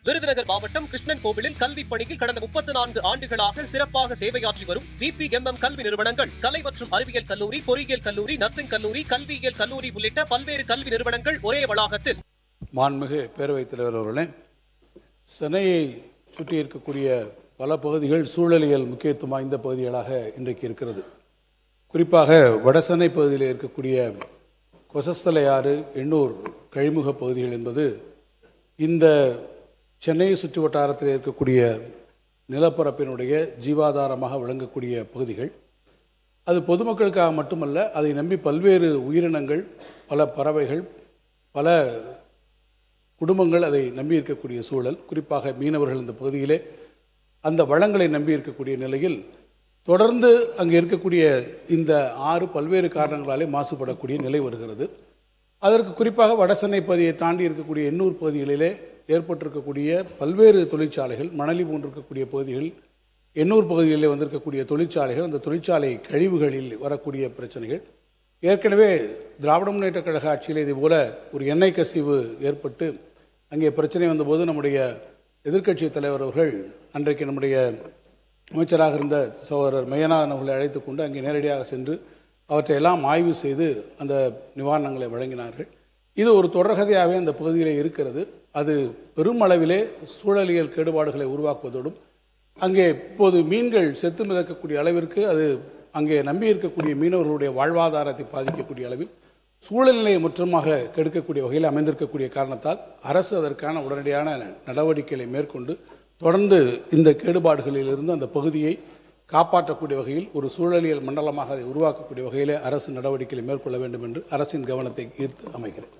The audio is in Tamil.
விருதுநகர் மாவட்டம் கிருஷ்ணன் கோவிலில் கல்விப் பணியில் கடந்த 34 ஆண்டுகளாக சிறப்பாக சேவையாற்றி வரும் VPMM கல்வி நிறுவனங்கள், கலை மற்றும் அறிவியல் கல்லூரி, பொறியியல் கல்லூரி, நர்சிங் கல்லூரி, கல்வியியல் கல்லூரி உள்ளிட்ட பல்வேறு கல்வி நிறுவனங்கள் ஒரே வளாகத்தில். மாண்புமிகு பேரவைத் தலைவர் அவர்களே, சென்னையை சுற்றி இருக்கக்கூடிய பல பகுதிகள் சூழலியல் முக்கியத்துவம் வாய்ந்த பகுதிகளாக இன்றைக்கு இருக்கிறது. குறிப்பாக வடசென்னை பகுதியில் இருக்கக்கூடிய கொசஸ்தலையாறு, எண்ணூர், கழிமுக பகுதிகள் என்பது இந்த சென்னையை சுற்று வட்டாரத்தில் இருக்கக்கூடிய நிலப்பரப்பினுடைய ஜீவாதாரமாக விளங்கக்கூடிய பகுதிகள். அது பொதுமக்களுக்காக மட்டுமல்ல, அதை நம்பி பல்வேறு உயிரினங்கள், பல பறவைகள், பல குடும்பங்கள் அதை நம்பி இருக்கக்கூடிய சூழல். குறிப்பாக மீனவர்கள் இந்த பகுதியிலே அந்த வளங்களை நம்பி இருக்கக்கூடிய நிலையில் தொடர்ந்து அங்கே இருக்கக்கூடிய இந்த ஆறு பல்வேறு காரணங்களாலே மாசுபடக்கூடிய நிலை வருகிறது. அதற்கு குறிப்பாக வடசென்னை பகுதியை தாண்டி இருக்கக்கூடிய எண்ணூர் பகுதிகளிலே ஏற்பட்டிருக்கக்கூடிய பல்வேறு தொழிற்சாலைகள், மணலி போன்றிருக்கக்கூடிய பகுதிகள், எண்ணூர் பகுதிகளில் வந்திருக்கக்கூடிய தொழிற்சாலைகள், அந்த தொழிற்சாலை கழிவுகளில் வரக்கூடிய பிரச்சனைகள். ஏற்கனவே திராவிட முன்னேற்ற கழக ஆட்சியில் இதே போல ஒரு எண்ணெய் கசிவு ஏற்பட்டு அங்கே பிரச்சனை வந்தபோது நம்முடைய எதிர்க்கட்சி தலைவர் அவர்கள் அன்றைக்கு நம்முடைய அமைச்சராக இருந்த சகோதரர் மையநாதன் அவர்களை அழைத்து கொண்டு அங்கே நேரடியாக சென்று அவற்றையெல்லாம் ஆய்வு செய்து அந்த நிவாரணங்களை வழங்கினார்கள். இது ஒரு தொடர்கதையாகவே அந்த பகுதியில் இருக்கிறது. அது பெருமளவிலே சூழலியல் கேடுபாடுகளை உருவாக்குவதோடும் அங்கே இப்போது மீன்கள் செத்து மிதக்கக்கூடிய அளவிற்கு அது அங்கே நம்பி இருக்கக்கூடிய மீனவர்களுடைய வாழ்வாதாரத்தை பாதிக்கக்கூடிய அளவில் சூழல்நிலையை முற்றமாக கெடுக்கக்கூடிய வகையில் அமைந்திருக்கக்கூடிய காரணத்தால் அரசு அதற்கான உடனடியான நடவடிக்கைகளை மேற்கொண்டு தொடர்ந்து இந்த கேடுபாடுகளிலிருந்து அந்த பகுதியை காப்பாற்றக்கூடிய வகையில் ஒரு சூழலியல் மண்டலமாக அதை உருவாக்கக்கூடிய வகையில் அரசு நடவடிக்கைகளை மேற்கொள்ள வேண்டும் என்று அரசின் கவனத்தை ஈர்த்து அமைகிறேன்.